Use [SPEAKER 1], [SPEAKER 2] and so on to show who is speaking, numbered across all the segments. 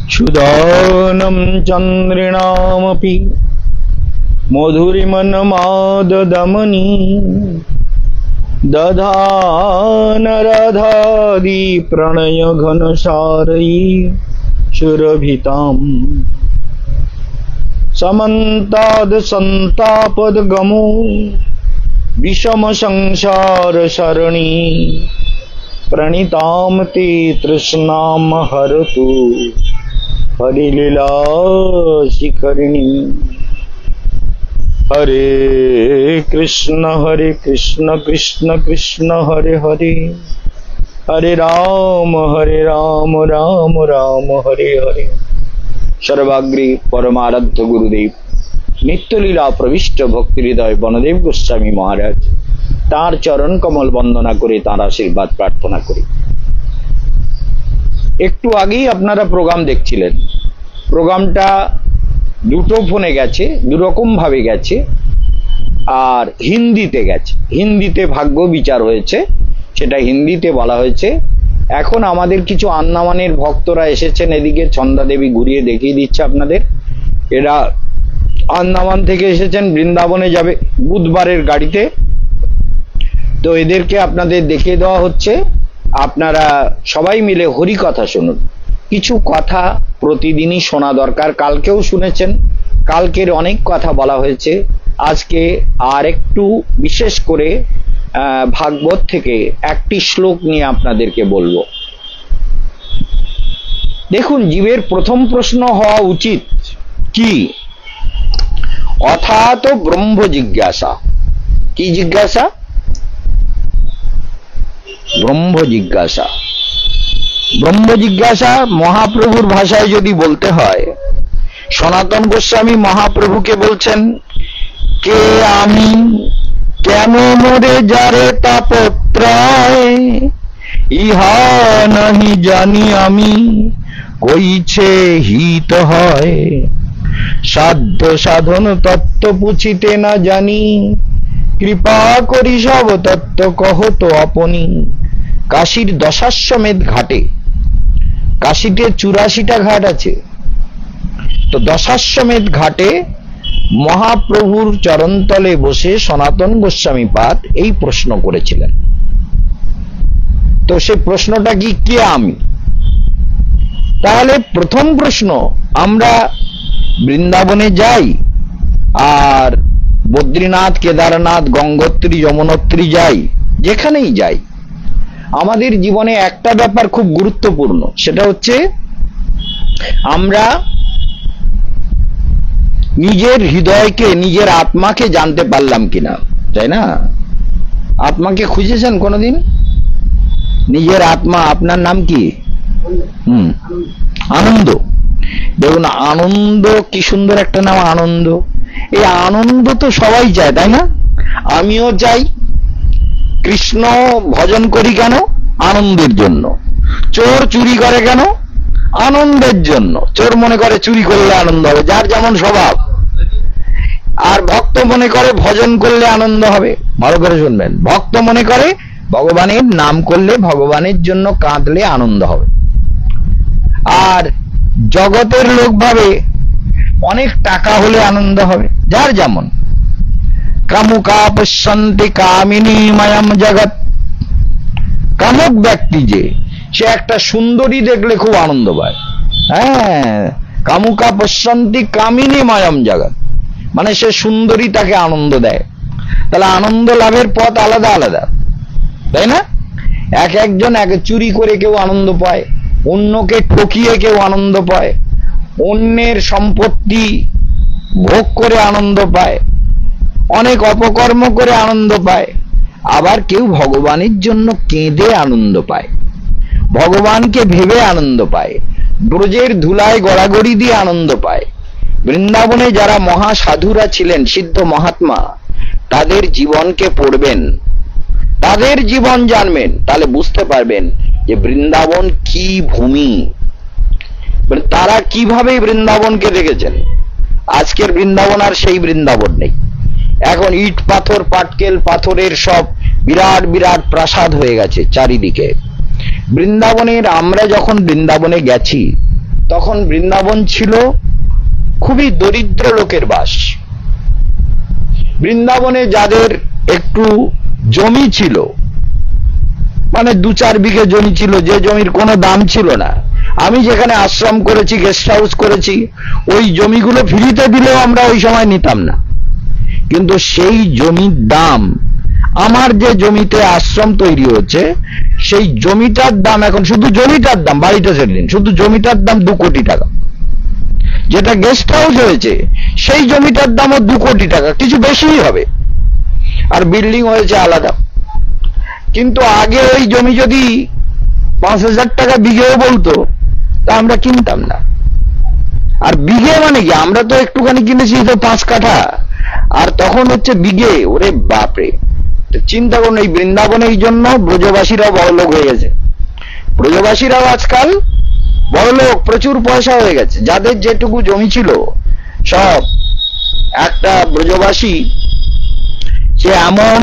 [SPEAKER 1] क्षुदानं चन्द्रिणामपि मधुरिमन्माददमनी दधानराधादि प्रणय घनसारयी सुरभिताम् समन्ताद संतापदगमो विषम संसार सरणी प्रणिताम ते तृष्णाम हरतु हरिलीला शिखरिणी। हरे कृष्ण कृष्ण कृष्ण हरे हरे, हरे राम राम राम हरे हरे। सर्वाग्रे परमाराध्य गुरुदेव नित्यलीला प्रविष्ट भक्ति हृदय বনদেব গোস্বামী মহারাজ তার চরণ কমল বন্দনা করে তার আশীর্বাদ প্রার্থনা করি। একটু আগেই আপনারা প্রোগ্রাম দেখছিলেন। প্রোগ্রামটা দুটো ফোনে গেছে, দুরকম ভাবে গেছে, আর হিন্দিতে গেছে। হিন্দিতে ভাগ্য বিচার হয়েছে, সেটা হিন্দিতে বলা হয়েছে। এখন আমাদের কিছু আন্দামানের ভক্তরা এসেছেন এদিকে, ছন্দা দেবী ঘুরিয়ে দেখিয়ে দিচ্ছে আপনাদের। এরা আন্দামান থেকে এসেছেন, বৃন্দাবনে যাবে বুধবারের গাড়িতে। তো এদেরকে আপনাদের দেখিয়ে দেওয়া হচ্ছে। আপনারা সবাই মিলে হরি কথা শুনুন। কিছু কথা প্রতিদিনই শোনা দরকার। কালকেও শুনেছেন, কালকের অনেক কথা বলা হয়েছে। আজকে আর একটু বিশেষ করে ভাগবত থেকে একটি শ্লোক নিয়ে আপনাদেরকে বলবো। দেখুন, জীবের প্রথম প্রশ্ন হওয়া উচিত কি? অথাত ব্রহ্ম জিজ্ঞাসা। কি জিজ্ঞাসা? ব্রহ্ম জিজ্ঞাসা। ব্রহ্ম জিজ্ঞাসা মহাপ্রভুর ভাষায় যদি বলতে হয়, সনাতন গোস্বামী মহাপ্রভুকে বলছেন, কে আমি, কেন মোরে যারে তাপত্রয়, ইহা নাহি জানি আমি, কইছে হিত হয়, সাধ্য সাধন তত্ত্ব পুছিতে না জানি, কৃপা করি সব তত্ত্ব কহত আপনি। কাশীর দশাশ্বমেধ ঘাটে, কাশীতে 84টা ঘাট আছে, তো দশাশ্বমেধ ঘাটে মহাপ্রভুর চরণতলে বসে সনাতন গোস্বামী পাদ এই প্রশ্ন করেছিলেন। তো সেই প্রশ্নটা কি? কে আমি? তাহলে প্রথম প্রশ্ন, আমরা বৃন্দাবনে যাই আর বদ্রীনাথ, কেদারনাথ, গঙ্গোত্রী, যমুনোত্রী যাই, যেখানেই যাই, আমাদের জীবনে একটা ব্যাপার খুব গুরুত্বপূর্ণ। সেটা হচ্ছে আমরা নিজের হৃদয়কে, নিজের আত্মাকে জানতে পারলাম কিনা, তাই না? আত্মাকে খুঁজেছেন কোনোদিন? নিজের আত্মা, আপনার নাম কি? আনন্দ। দেখুন, আনন্দ কি সুন্দর একটা নাম, আনন্দ। এই আনন্দ তো সবাই চায়, তাই না? আমিও চাই। কৃষ্ণ ভজন করি কেন? আনন্দের জন্য। চোর চুরি করে কেন? আনন্দের জন্য। চোর মনে করে চুরি করলে আনন্দ হবে, যার যেমন স্বভাব। আর ভক্ত মনে করে ভজন করলে আনন্দ হবে। ভালো করে শুনবেন, ভক্ত মনে করে ভগবানের নাম করলে, ভগবানের জন্য কাঁদলে আনন্দ হবে। আর জগতের লোক ভাবে অনেক টাকা হলে আনন্দ হবে, যার যেমন। কামুকা পশ্যন্তি কামিনী মায়াম জগৎ। কামুক ব্যক্তি যে, সে একটা সুন্দরী দেখলে খুব আনন্দ পায়। হ্যাঁ, কামুকা পশ্যন্তি কামিনী মায়াম জগৎ, মানে সে সুন্দরী তাকে আনন্দ দেয়। তাহলে আনন্দ লাভের পথ আলাদা আলাদা, তাই না? একজন চুরি করে কেউ আনন্দ পায়, অন্যকে ঠকিয়ে কেউ আনন্দ পায়, অন্যের সম্পত্তি ভোগ করে আনন্দ পায়, অনেক অপকর্ম করে আনন্দ পায়। আবার কেউ ভগবানের জন্য কেঁদে আনন্দ পায়, ভগবানকে ভেবে আনন্দ পায়, ব্রজের ধুলায় গড়াগড়ি দিয়ে আনন্দ পায়। বৃন্দাবনে যারা মহাসাধুরা ছিলেন, সিদ্ধ মহাত্মা, তাদের জীবনকে পড়বেন, তাদের জীবন জানবেন, তাহলে বুঝতে পারবেন যে বৃন্দাবন কি ভূমি, তারা কিভাবে বৃন্দাবনকে দেখেছেন। আজকের বৃন্দাবন আর সেই বৃন্দাবন নেই। এখন ইট পাথর, পাটকেল পাথরের সব বিরাট বিরাট প্রাসাদ হয়ে গেছে চারিদিকে। বৃন্দাবনের, আমরা যখন বৃন্দাবনে গেছি তখন বৃন্দাবন ছিল খুবই দরিদ্র লোকের বাস। বৃন্দাবনে যাদের একটু জমি ছিল, মানে 2-4 বিঘে জমি ছিল, যে জমির কোনো দাম ছিল না, আমি যেখানে আশ্রম করেছি, গেস্ট হাউস করেছি, ওই জমিগুলো ফ্রিতে দিলেও আমরা ওই সময় নিতাম না। কিন্তু সেই জমির দাম, আমার যে জমিতে আশ্রম তৈরি হচ্ছে সেই জমিটার দাম এখন, শুধু জমিটার দাম, বাড়িটা ছেড়ে দিন, শুধু জমিটার দাম 2 কোটি টাকা। যেটা গেস্ট হাউস হয়েছে সেই জমিটার দামও 2 কোটি টাকা, কিছু বেশিই হবে। আর বিল্ডিং হয়েছে আলাদা। কিন্তু আগে ওই জমি যদি 5,000 টাকা বিঘেও বলতো তা আমরা কিনতাম না। আর বিঘে মানে কি, আমরা তো একটুখানি কিনেছি তো 5 কাঠা, আর তখন হচ্ছে বিঘে। ওরে বাপরে, চিন্তা করুন। এই বৃন্দাবনে এই জন্য ব্রজবাসীরাও বড়লোক হয়ে গেছে। ব্রজবাসীরাও আজকাল বড়লোক, প্রচুর পয়সা হয়ে গেছে। যাদের যেটুকু জমি ছিল সব, একটা ব্রজবাসী সে এমন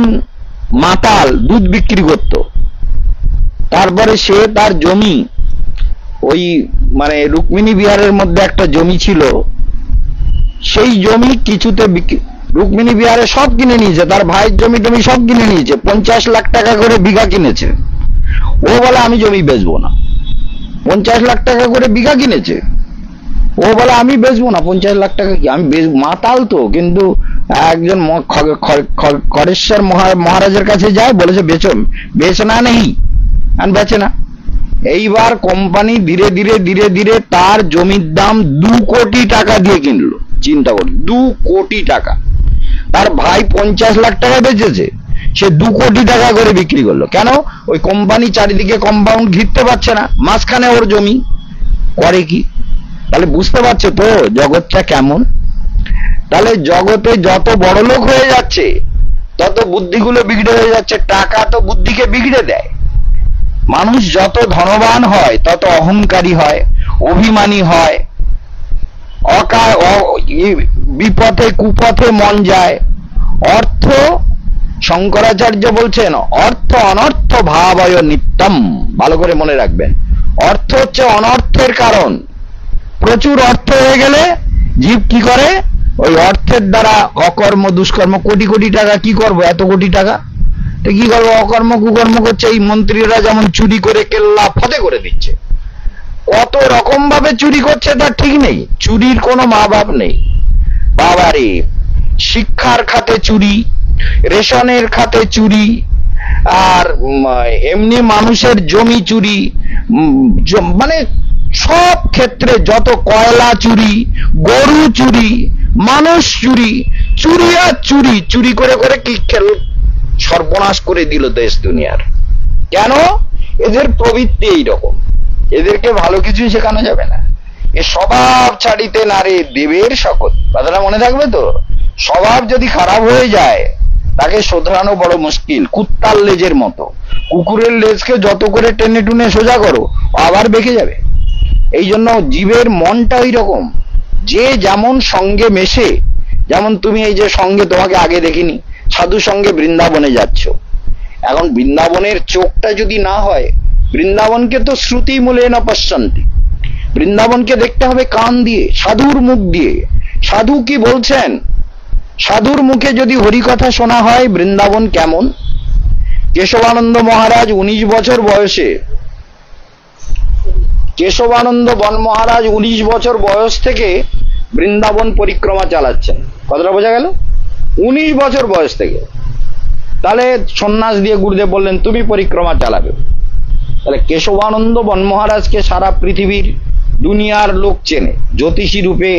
[SPEAKER 1] মাতাল, দুধ বিক্রি করত, তারপরে সে তার জমি ওই মানে রুক্মিণী বিহারের মধ্যে একটা জমি ছিল, সেই জমি কিছুতে রুক্মিণী বিহারে সব কিনে নিয়েছে, তার ভাইয়ের জমি টমি সব কিনে নিয়েছে, 50 লাখ টাকা করে বিঘা কিনেছে। ও বলে আমি জমি বেচবো না। 50 লাখ টাকা করে বিঘা কিনেছে, ও বলে আমি বেচবো না। 50 লাখ টাকা কি আমি মাতাল তো, কিন্তু একজন করেশ্বর মহারাজের কাছে যায়, বলেছে বেচনা নেই, আর বেচে না। এইবার কোম্পানি ধীরে ধীরে ধীরে ধীরে তার জমির দাম 2 কোটি টাকা দিয়ে কিনলো। চিন্তা করুন, 2 কোটি টাকা। তার ভাই 50 লাখ টাকা বেচেছে, সে 2 কোটি টাকা করে বিক্রি করলো। কেন? ওই কোম্পানি চারিদিকে কম্পাউন্ড ঘিরতে পারছে না, মাঝখানে ওর জমি। করে কি? তাহলে বুঝতে পারছো তো জগৎটা কেমন। তাহলে জগতে যত বড় লোক হয়ে যাচ্ছে তত বুদ্ধিগুলো বিগড়ে হয়ে যাচ্ছে। টাকা তো বুদ্ধিকে বিগড়ে দেয়। মানুষ যত ধনবান হয় তত অহংকারী হয়, অভিমানী হয়, বিপথে কুপথে মন যায়। অর্থ, শঙ্করাচার্য বলছেন, অর্থ অনর্থ ভাবয় নিত্যম। ভালো করে মনে রাখবেন, অর্থ হচ্ছে অনর্থের কারণ। প্রচুর অর্থ হয়ে গেলে জীব কি করে? ওই অর্থের দ্বারা অকর্ম দুষ্কর্ম, কোটি কোটি টাকা কি করব, এত কোটি টাকা তো কি করবো? অকর্ম কুকর্ম করছে। এই মন্ত্রীরা যেমন চুরি করে কেল্লা ফতে করে দিচ্ছে, কত রকম ভাবে চুরি করছে তার ঠিক নেই। চুরির কোনো মা বাপ নেই। বাবারে, শিক্ষার খাতে চুরি, রেশনের খাতে চুরি, আর এমনি মানুষের জমি চুরি, মানে সব ক্ষেত্রে যত কয়লা চুরি, গরু চুরি, মানুষ চুরি, চুরি আর চুরি, চুরি করে করে কি খেল সর্বনাশ করে দিল দেশ দুনিয়ার। কেন? এদের প্রবৃত্তি এইরকম, এদেরকে ভালো কিছুই শেখানো যাবে না। এ স্বভাব ছাড়িতে নারে দেবের শপথ, কথাটা মনে থাকবে তো। স্বভাব যদি খারাপ হয়ে যায় তাকে শোধরানো বড় মুশকিল। কুত্তার লেজের মতো, কুকুরের লেজকে যত করে টেনে টুনে সোজা করো আবার বেঁকে যাবে। এই জন্য জীবের মনটা ওই রকম, যে যেমন সঙ্গে মেশে। যেমন তুমি এই যে সঙ্গে, তোমাকে আগে দেখিনি, সাধু সঙ্গে বৃন্দাবনে যাচ্ছ। এখন বৃন্দাবনের চোখটা যদি না হয়, বৃন্দাবনকে তো শ্রুতি মূলে না পশ্যন্তি, বৃন্দাবনকে দেখতে হবে কান দিয়ে, সাধুর মুখ দিয়ে। সাধু কি বলছেন, সাধুর মুখে যদি হরিকথা শোনা হয় বৃন্দাবন কেমন। কেশবানন্দ মহারাজ 19 বছর বয়সে, কেশবানন্দ বন মহারাজ 19 বছর বয়স থেকে বৃন্দাবন পরিক্রমা চালাচ্ছেন। কতটা বোঝা গেল? 19 বছর বয়স থেকে। তাহলে সন্ন্যাস দিয়ে গুরুদেব বললেন তুমি পরিক্রমা চালাবে। তাহলে কেশবানন্দ বন মহারাজকে সারা পৃথিবীর দুনিয়ার লোক চেনে, জ্যোতিষী রূপে,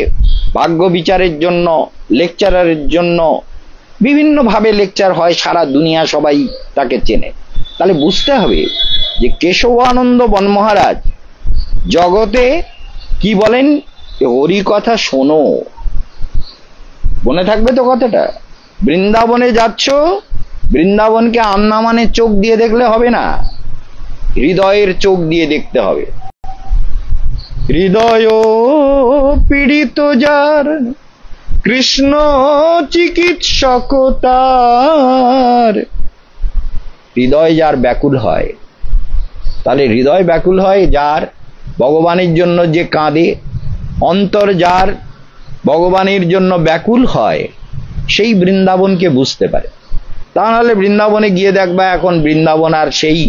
[SPEAKER 1] ভাগ্য বিচারের জন্য, লেকচারের জন্য, বিভিন্ন ভাবে লেকচার হয়, সারা দুনিয়া সবাই তাকে চেনে। তাহলে বুঝতে হবে যে কেশবানন্দ বন মহারাজ জগতে কি বলেন, হরি কথা শোনো। মনে থাকবে তো কথাটা। বৃন্দাবনে যাচ্ছ, বৃন্দাবনকে আন্নামানের চোখ দিয়ে দেখলে হবে না, হৃদয়ের চোখ দিয়ে দেখতে হবে। হৃদয় পীড়িত যার, কৃষ্ণ চিকিৎসক তার, হৃদয় যার ব্যাকুল হয়, তাহলে হৃদয় ব্যাকুল হয় যার ভগবানের জন্য যে কাঁদে, অন্তর যার ভগবানের জন্য ব্যাকুল হয়, সেই বৃন্দাবনকে বুঝতে পারে। তা নাহলে বৃন্দাবনে গিয়ে দেখবা এখন বৃন্দাবন আর সেই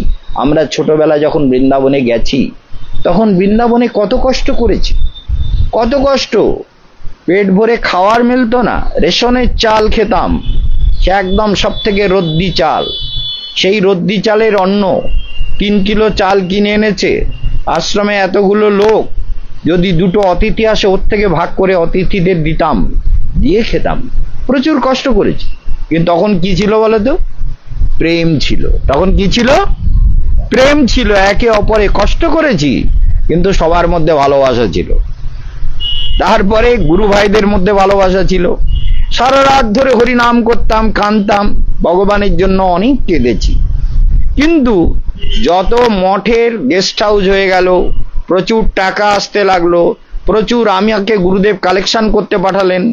[SPEAKER 1] আমরা ছোটবেলা যখন বৃন্দাবনে গেছি তখন বৃন্দাবনে কত কষ্ট করেছি, কত কষ্ট। পেট ভরে খাওয়ার মিলতো না, রেশনের চাল খেতাম, সে একদম সব থেকে রদ্দি চাল। সেই রদ্দি চালের অন্ন 3 কিলো চাল কিনে এনেছে, আশ্রমে এতগুলো লোক, যদি 2টো অতিথি আসে ওর থেকে ভাগ করে অতিথিদের দিতাম, দিয়ে খেতাম। প্রচুর কষ্ট করেছি। কিন্তু তখন কি ছিল বলতো? প্রেম ছিল। তখন কি ছিল? প্রেম ছিল। একে অপরে কষ্ট করেছি, কিন্তু সবার মধ্যে ভালোবাসা ছিল। তারপরে গুরু ভাইদের মধ্যে ভালোবাসা ছিল। সারা রাত ধরে হরি নাম করতাম, কাঁদতাম, ভগবানের জন্য অনেক কেঁদেছি। কিন্তু যত মঠের গেস্ট হাউস হয়ে গেল, প্রচুর টাকা আসতে লাগলো, প্রচুর, আমাকে গুরুদেব কালেকশন করতে পাঠালেন,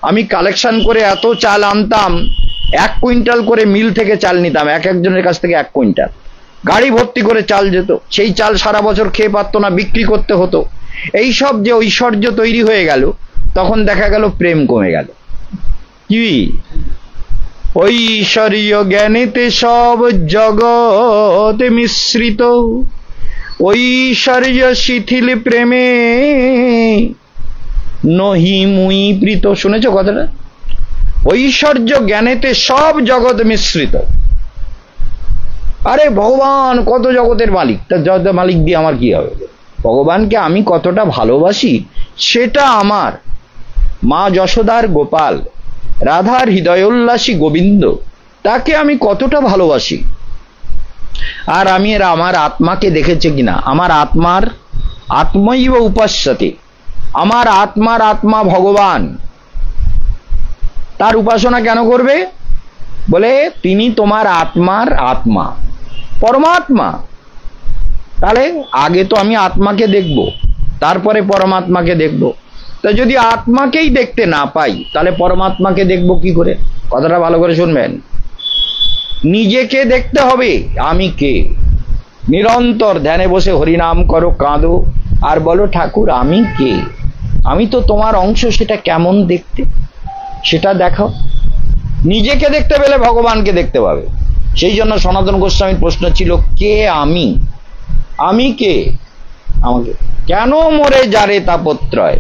[SPEAKER 1] আমি কালেকশন করে এত চাল আনতাম, 1 কুইন্টাল করে মিল থেকে চাল নিতাম, একজনের কাছ থেকে 1 কুইন্টাল, গাড়ি ভর্তি করে চাল যেত। সেই চাল সারা বছর খেয়ে পারতো না, বিক্রি করতে হতো। এই সব যে ঐশ্বর্য তৈরি হয়ে গেল, তখন দেখা গেল প্রেম কমে গেল। কি? ঐশ্বর্য জ্ঞানেতে সব জগৎ মিশ্রিত, ঐশ্বর্য শিথিল প্রেমে নহি মুই প্রীত। শুনেছ কথাটা? ঐশ্বর্য জ্ঞানেতে সব জগৎ মিশ্রিত। আরে ভগবান কত জগতের মালিক, তা জগতের মালিক দিয়ে আমার কি হবে? ভগবানকে আমি কতটা ভালোবাসি সেটা আমার। মা যশোদার গোপাল, রাধার হৃদয়োল্লাসী গোবিন্দ, তাকে আমি কতটা ভালোবাসি। আর আমি আমার আত্মাকে দেখেছে কিনা, আমার আত্মার আত্মৈব উপাস্যতে, আমার আত্মার আত্মা ভগবান, তার উপাসনা কেন করবে? বলে তিনি তোমার আত্মার আত্মা, পরমাত্মা। তাহলে আগে তো আমি আত্মাকে দেখব, তারপরে পরমাত্মাকে দেখব। তা যদি আত্মাকেই দেখতে না পাই, তাহলে পরমাত্মাকে দেখব কি করে? কথাটা ভালো করে শুনবেন। নিজেকে দেখতে হবে, আমি কে। নিরন্তর ধ্যানে বসে হরিনাম করো, কাঁদো, আর বলো ঠাকুর আমি কে, আমি তো তোমার অংশ, সেটা কেমন দেখতে সেটা দেখাও। নিজেকে দেখতে পেলে ভগবানকে দেখতে পাবে। সেই জন্য সনাতন গোস্বামীর প্রশ্ন ছিল, কে আমি? আমি কে? আমাকে কেন মরে যারে তাপত্রয়?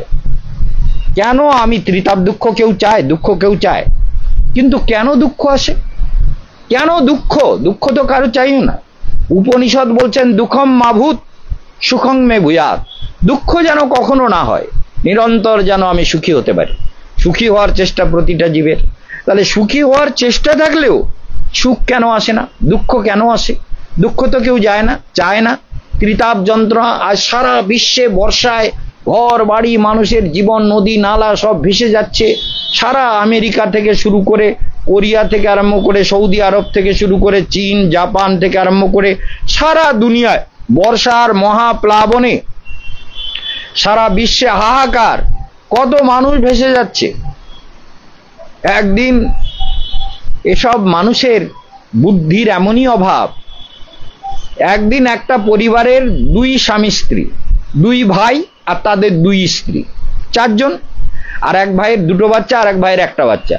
[SPEAKER 1] কেন আমি? ত্রিতাপ দুঃখ কেউ চায়? দুঃখ কেউ চায়, কিন্তু কেন দুঃখ আসে? কেন দুঃখ? দুঃখ তো কারো চাই না। উপনিষদ বলছেন দুঃখম মাভূত সুখং মে ভূয়াৎ। দুঃখ যেন কখনো না হয়, নিরন্তর যেন আমি সুখী হতে পারি। সুখী হওয়ার চেষ্টা প্রতিটা জীবের। তাহলে সুখী হওয়ার চেষ্টা থাকলেও সুখ কেন আসে না? দুঃখ কেন আসে? দুঃখ তো কেউ যায় না, চায় না। ত্রিতাপ যন্ত্রণা, আজ সারা বিশ্বে বর্ষায় ঘর বাড়ি, মানুষের জীবন, নদী নালা সব ভেসে যাচ্ছে। সারা আমেরিকা থেকে শুরু করে, কোরিয়া থেকে আরম্ভ করে, সৌদি আরব থেকে শুরু করে, চীন জাপান থেকে আরম্ভ করে সারা দুনিয়ায় বর্ষার মহাপ্লাবনে সারা বিশ্বে হাহাকার, কত মানুষ ভেসে যাচ্ছে। একদিন এসব মানুষের বুদ্ধির এমনই অভাব, একদিন একটা পরিবারের 2 স্বামী স্ত্রী, 2 ভাই আর তাদের 2 স্ত্রী, 4 জন, আর এক ভাইয়ের 2টো বাচ্চা, আর এক ভাইয়ের 1টা বাচ্চা,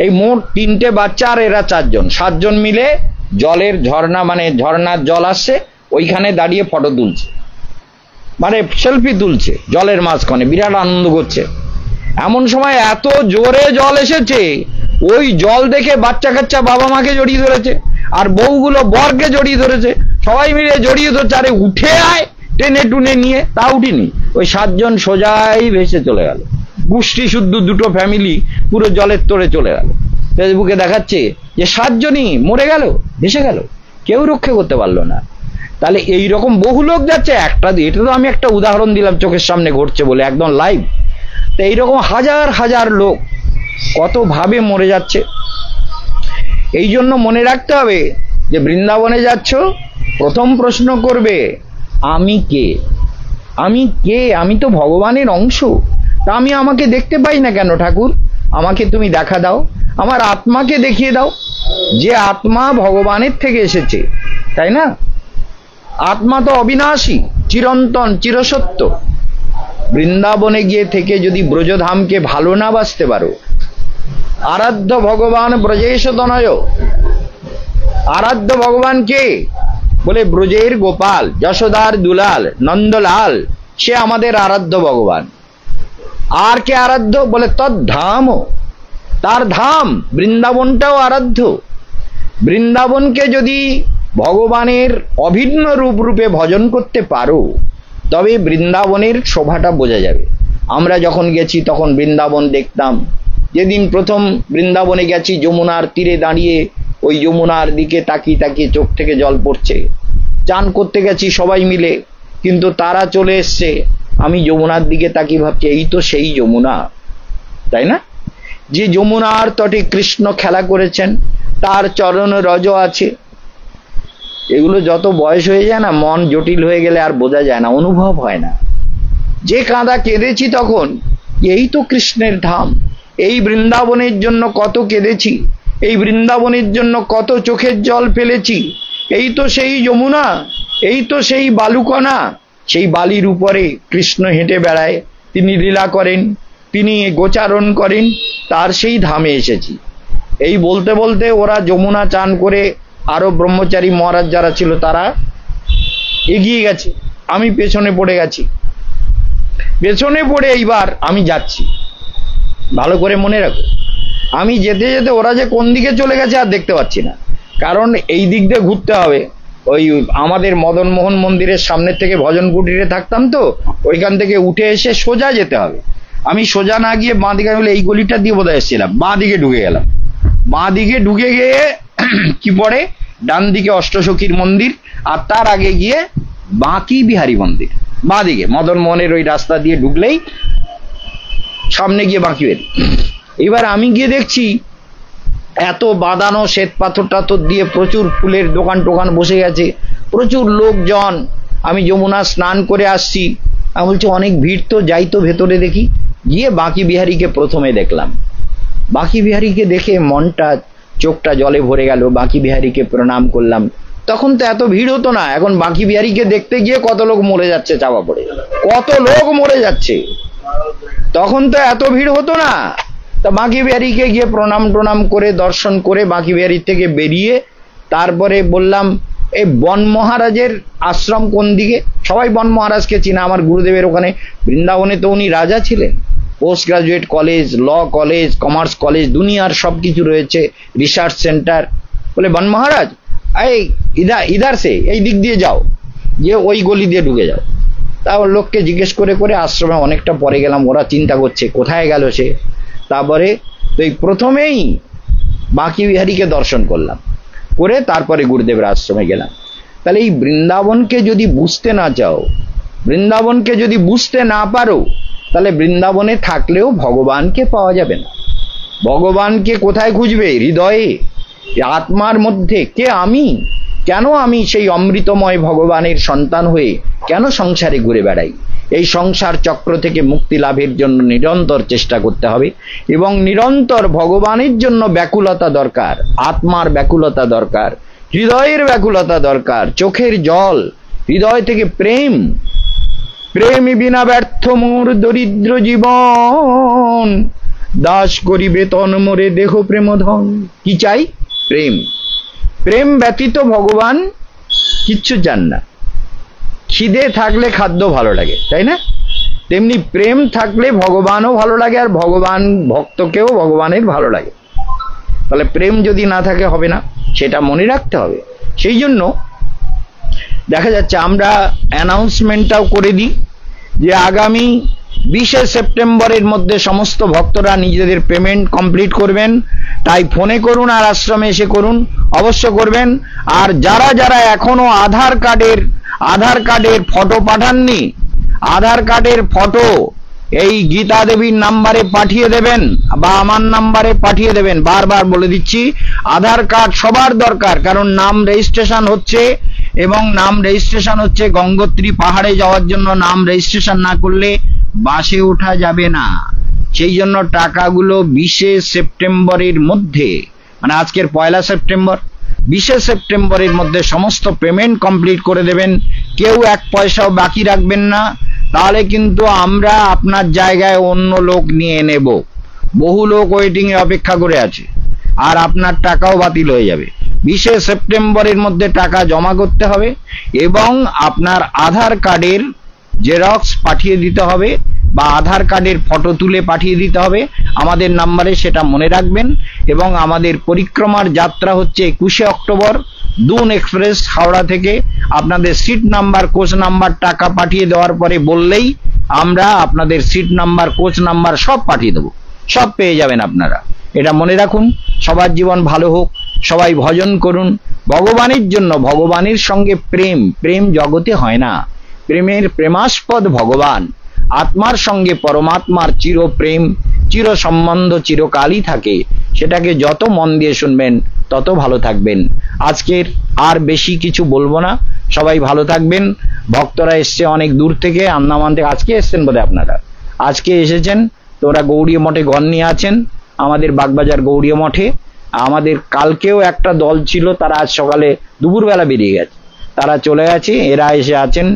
[SPEAKER 1] এই মোট 3টে বাচ্চা, আর এরা 4 জন, 7 জন মিলে জলের ঝর্ণা, মানে ঝর্ণার জল আসছে, ওইখানে দাঁড়িয়ে ফটো তুলছে, মানে সেলফি তুলছে জলের মাঝখানে, বিরাট আনন্দ করছে। এমন সময় এত জোরে জল এসেছে, ওই জল দেখে বাচ্চা কাচ্চা বাবা মাকে জড়িয়ে ধরেছে, আর বউগুলো বরকে জড়িয়ে ধরেছে, সবাই মিলে জড়িয়ে ধরছে, আরে উঠে আয়, টেনে টুনে নিয়ে। তা উঠিনি, ওই 7 জন সোজাই ভেসে চলে গেল। গোষ্ঠী শুদ্ধ 2টো ফ্যামিলি পুরো জলের তোড়ে চলে গেল। ফেসবুকে দেখাচ্ছে যে 7 জনই মরে গেল, ভেসে গেল, কেউ রক্ষা করতে পারলো না। তাহলে এই রকম বহু লোক যাচ্ছে, একটা এটা তো আমি একটা উদাহরণ দিলাম চোখের সামনে ঘটছে বলে, একদম লাইভ। তো এইরকম হাজার হাজার লোক কত ভাবে মরে যাচ্ছে। এই জন্য মনে রাখতে হবে যে বৃন্দাবনে যাচ্ছ, প্রথম প্রশ্ন করবে আমি কে? আমি কে? আমি তো ভগবানের অংশ, তা আমি আমাকে দেখতে পাই না কেন ঠাকুর? আমাকে তুমি দেখা দাও, আমার আত্মাকে দেখিয়ে দাও। যে আত্মা ভগবানের থেকে এসেছে, তাই না? আত্মা তো অবিনাশী, চিরন্তন, চিরসত্য। বৃন্দাবনে গিয়ে থেকে যদি ব্রজধামকে ভালো না বাসতে পারো, আরাধ্য ভগবান ব্রজেশ তনয়, আরাধ্য ভগবান কে? বলে ব্রজের গোপাল, যশোদার দুলাল, নন্দলাল, সে আমাদের আরাধ্য ভগবান। আর কে আরাধ্য? বলে তদ্ধাম, তার ধাম বৃন্দাবনটাও আরাধ্য। বৃন্দাবনকে যদি ভগবানের অভিন্ন রূপে ভজন করতে পারো, তবে বৃন্দাবনের শোভাটা বোঝা যাবে। আমরা যখন গেছি তখন বৃন্দাবন দেখতাম। যেদিন প্রথম বৃন্দাবনে গেছি, যমুনার তীরে দাঁড়িয়ে ওই যমুনার দিকে তাকিয়ে তাকিয়ে চোখ থেকে জল পড়ছে। চান করতে গেছি সবাই মিলে, কিন্তু তারা চলে এসছে। আমি যমুনার দিকে তাকিয়ে ভাবছি, এই তো সেই যমুনা, তাই না? যে যমুনার তটে কৃষ্ণ খেলা করেছেন, তার চরণ রজ আছে। এগুলো যত বয়স হয়ে যায় না, মন জটিল হয়ে গেলে আর বোঝা যায় না, অনুভব হয় না। যে কাঁদা কেঁদেছি তখন, এই তো কৃষ্ণের ধাম। এই বৃন্দাবনের জন্য কত কেঁদেছি, এই বৃন্দাবনের জন্য কত চোখের জল ফেলেছি। এই তো সেই যমুনা, এই তো সেই বালুকণা। সেই বালির উপরে কৃষ্ণ হেঁটে বেড়ায়, তিনি লীলা করেন, তিনি গোচারণ করেন, তার সেই ধামে এসেছি। এই বলতে বলতে ওরা যমুনা চান করে, আরো ব্রহ্মচারী মহারাজ যারা ছিল তারা এগিয়ে গেছে, আমি পেছনে পড়ে গেছি। পেছনে পড়ে এইবার আমি যাচ্ছি। ভালো করে মনে রাখো, আমি যেতে যেতে ওরা যে কোন দিকে চলে গেছে আর দেখতে পাচ্ছি না, কারণ এই দিক দিয়ে ঘুরতে হবে। ওই আমাদের মদন মোহন মন্দিরের সামনের থেকে ভজন কুটিরে থাকতাম তো, ওইখান থেকে উঠে এসে সোজা যেতে হবে। আমি সোজা না গিয়ে বাঁ দিকে, বলে এই গলিটা দিয়ে বোধহয় এসেছিলাম, বাঁ দিকে ঢুকে গেলাম। বাঁ দিকে ঢুকে গিয়ে কি পড়ে, ডান দিকে অষ্টসখীর মন্দির, আর তার আগে গিয়ে বাঁকি বিহারী মন্দির। বাঁ দিকে মদন মোহনের ওই রাস্তা দিয়ে ঢুকলেই সামনে গিয়ে বাঁকি বেরি। এবার আমি গিয়ে দেখছি এত বাঁধানো শ্বেত পাথর টাথর দিয়ে প্রচুর ফুলের দোকান টোকান বসে গেছে, প্রচুর লোকজন। আমি যমুনা স্নান করে আসছি, আমি বলছি অনেক ভিড় তো, যাই তো ভেতরে দেখি। গিয়ে বাঁকি বিহারীকে প্রথমে দেখলাম। বাঁকি বিহারীকে দেখে মনটা, চোখটা জলে ভরে গেল। বাঁকি বিহারীকে প্রণাম করলাম। তখন তো এত ভিড় হতো না, এখন বাঁকি বিহারীকে দেখতে গিয়ে কত লোক মরে যাচ্ছে চাপা পড়ে, কত লোক মরে যাচ্ছে। তখন তো এত ভিড় হতো না। তা বাঁকি বিহারীকে গিয়ে প্রণাম টোনাম করে দর্শন করে বাঁকি বিহারীর থেকে বেরিয়ে তারপরে বললাম, এই বন মহারাজের আশ্রম কোন দিকে? সবাই বন মহারাজকে চিনা, আমার গুরুদেবের ওখানে বৃন্দাবনে তো উনি রাজা ছিলেন। Post graduate college, law college, commerce college, দুনিয়ার সবকিছু রয়েছে, রিসার্চ সেন্টার। বলে বন মহারাজ এই ইধার সে, এই দিক দিয়ে যাও, যে ওই গলি দিয়ে ঢুকে যাও। তারপর লোককে জিজ্ঞেস করে করে আশ্রমে অনেকটা পরে গেলাম। ওরা চিন্তা করছে কোথায় গেল সে। তারপরে তো এই প্রথমেই বাঁকি বিহারীকে দর্শন করলাম, করে তারপরে গুরুদেবের আশ্রমে গেলাম। তাহলে এই বৃন্দাবনকে যদি বুঝতে না চাও, বৃন্দাবনকে যদি বুঝতে না পারো, তাহলে বৃন্দাবনে থাকলেও ভগবানকে পাওয়া যাবে না। ভগবানকে কোথায় খুঁজবে? হৃদয়ে, আত্মার মধ্যে। কে আমি? কেন আমি সেই অমৃতময় ভগবানের সন্তান হয়ে কেন সংসারে ঘুরে বেড়াই? এই সংসার চক্র থেকে মুক্তি লাভের জন্য নিরন্তর চেষ্টা করতে হবে, এবং নিরন্তর ভগবানের জন্য ব্যাকুলতা দরকার, আত্মার ব্যাকুলতা দরকার, হৃদয়ের ব্যাকুলতা দরকার, চোখের জল, হৃদয় থেকে প্রেম। প্রেম বিনা ব্যর্থ মোর দরিদ্র জীবন, দাস করিবে তন মোরে দেহ প্রেম ধন। কি চাই? প্রেম। প্রেম ব্যতীত ভগবান কিচ্ছু চান না। খিদে থাকলে খাদ্য ভালো লাগে, তাই না? তেমনি প্রেম থাকলে ভগবানও ভালো লাগে, আর ভগবান ভক্তকেও ভগবানের ভালো লাগে। তাহলে প্রেম যদি না থাকে হবে না, সেটা মনে রাখতে হবে। সেই জন্য দেখা যাচ্ছে আমরা অ্যানাউন্সমেন্টটাও করে দিই যে আগামী 20শে সেপ্টেম্বরের মধ্যে সমস্ত ভক্তরা নিজেদের পেমেন্ট কমপ্লিট করবেন। তাই ফোনে করুন আর আশ্রমে এসে করুন, অবশ্য করবেন। আর যারা যারা এখনো আধার কার্ডের ফটো পাঠাননি, আধার কার্ডের ফটো এই গীতা দেবীর নাম্বারে পাঠিয়ে দেবেন বা আমার নাম্বারে পাঠিয়ে দেবেন। বারবার বলে দিচ্ছি, আধার কার্ড সবার দরকার, কারণ নাম রেজিস্ট্রেশন হচ্ছে, এবং নাম রেজিস্ট্রেশন হচ্ছে গঙ্গোত্রী পাহাড়ে যাওয়ার জন্য। নাম রেজিস্ট্রেশন না করলে বাসে ওঠা যাবে না। সেই জন্য টাকাগুলো 20শে সেপ্টেম্বরের মধ্যে
[SPEAKER 2] মানে আজকের 1 সেপ্টেম্বর, 20 সেপ্টেম্বরের মধ্যে সমস্ত পেমেন্ট কমপ্লিট করে দেবেন, কেউ 1 পয়সাও বাকি রাখবেন না, তাহলে কিন্তু আমরা আপনার জায়গায় অন্য লোক নিয়ে নেব। বহু লোক ওয়েটিং এ অপেক্ষা করে আছে, আর আপনার টাকাও বাতিল হয়ে যাবে। 20 সেপ্টেম্বরের মধ্যে টাকা জমা করতে হবে এবং আপনার আধার কার্ডের জেরক্স পাঠিয়ে দিতে হবে বা আধার কার্ডের ফটো তুলে পাঠিয়ে দিতে হবে আমাদের নাম্বারে, সেটা মনে রাখবেন। এবং আমাদের পরিক্রমার যাত্রা হচ্ছে 21 অক্টোবর, দুন এক্সপ্রেস হাওড়া থেকে। আপনাদের সিট নাম্বার, কোচ নাম্বার টাকা পাঠিয়ে দেওয়ার পরে বললেই আমরা আপনাদের সিট নাম্বার, কোচ নাম্বার সব পাঠিয়ে দেবো, সব পেয়ে যাবেন আপনারা। এটা মনে রাখুন। সবার জীবন ভালো হোক, সবাই ভজন করুন ভগবানের জন্য। ভগবানের সঙ্গে প্রেম, প্রেম জগতে হয় না, প্রেমের প্রেমাস্পদ ভগবান। আত্মার সঙ্গে পরমাত্মার চির প্রেম, চির সম্বন্ধ চিরকালই থাকে। সেটাকে যত মন দিয়ে শুনবেন তত ভালো থাকবেন। আজকের আর বেশি কিছু বলবো না, সবাই ভালো থাকবেন। ভক্তরা এসছে অনেক দূর থেকে, আন্দামান থেকে। আজকে এসছেন বোধহয় আপনারা, আজকে এসেছেন তো ওরা গৌড়ীয় মঠে গণ নিয়ে আছেন, আমাদের বাগবাজার গৌড়ীয় মঠে। আমাদের কালকেও একটা দল ছিল, তারা আজ সকালে দুপুরবেলা বেরিয়ে গেছে, তারা চলে গেছে, এরা এসে আছেন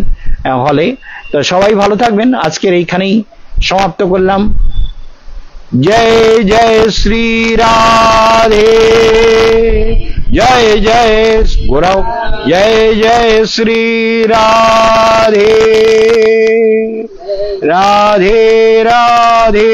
[SPEAKER 2] হলে। তো সবাই ভালো থাকবেন। আজকের এইখানেই সমাপ্ত করলাম। জয় জয় শ্রী রাধে, জয় জয় গৌরাও, জয় জয় শ্রী রাধে, রাধে রাধে।